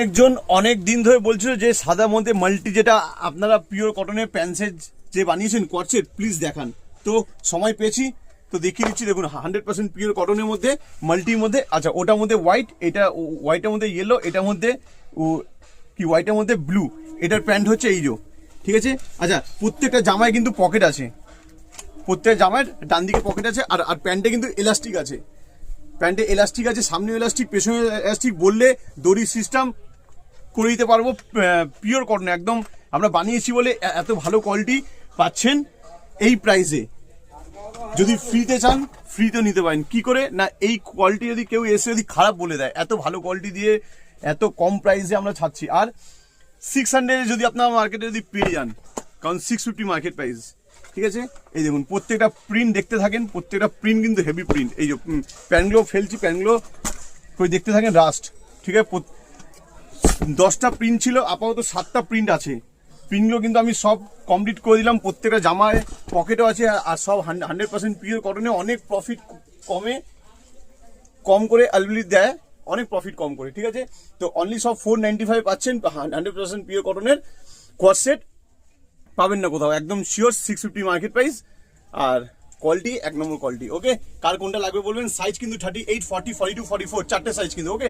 একজন অনেক দিন ধরে বলছিল যে সাদা মধ্যে মাল্টি, যেটা আপনারা পিওর কটনের প্যান্টসের যে বানিয়েছেন কোয়ার্ড প্লিজ দেখান। তো সময় পেয়েছি তো দেখিয়ে দিচ্ছি। দেখুন 100% পিওর কটনের মধ্যে মাল্টির মধ্যে, আচ্ছা ওটার মধ্যে হোয়াইট, এটা হোয়াইটের মধ্যে ইয়েলো, এটার মধ্যে কি হোয়াইটের মধ্যে ব্লু। এটার প্যান্ট হচ্ছে এই যে, ঠিক আছে। আচ্ছা প্রত্যেকটা জামায় কিন্তু পকেট আছে, প্রত্যেকটা জামায় ডান দিকে পকেট আছে, আর আর প্যান্টে কিন্তু এলাস্টিক আছে, প্যান্টে এলাস্টিক আছে, সামনে এলাস্টিক পেছনে এলাস্টিক, বললে দড়ি সিস্টেম করে দিতে পারবো। পিওর কটন একদম আমরা বানিয়েছি বলে এত ভালো কোয়ালিটি পাচ্ছেন এই প্রাইসে। যদি ফ্রিতে চান ফ্রিতেও নিতে পারেন। কি করে না, এই কোয়ালিটি যদি কেউ এসে যদি খারাপ বলে দেয়, এত ভালো কোয়ালিটি দিয়ে এত কম প্রাইসে আমরা ছাড়ছি। আর 600 যদি আপনার মার্কেটে যদি পেয়ে যান, কারণ 650 মার্কেট প্রাইস, ঠিক আছে। এই দেখুন প্রত্যেকটা প্রিন্ট দেখতে থাকেন, প্রত্যেকটা প্রিন্ট কিন্তু হেভি প্রিন্ট। এই যে প্যান্টগুলো ফেলছি, প্যান্টগুলো করে দেখতে থাকেন রাস্ট, ঠিক আছে। 10টা প্রিন্ট ছিল, আপাতত 7টা প্রিন্ট আছে। প্রিন্টগুলো কিন্তু আমি সব কমপ্লিট করে দিলাম। প্রত্যেকটা জামায় পকেটও আছে, আর সব 100% পিওর কটনে। অনেক প্রফিট কম করে আলবিলি দেয়, অনেক প্রফিট কম করে, ঠিক আছে। তো অনলি সব 495 পাচ্ছেন 100% পিওর কটনের কোয়ার্ড সেট। পাবেন না কোথাও, একদম শিওর 650 মার্কেট প্রাইস। আর কোয়ালিটি এক নম্বর কোয়ালিটি। ওকে, কার কোনটা লাগবে বলবেন। সাইজ কিন্তু 38, 40, 42, 44 চারটে সাইজ কিন্তু। ওকে।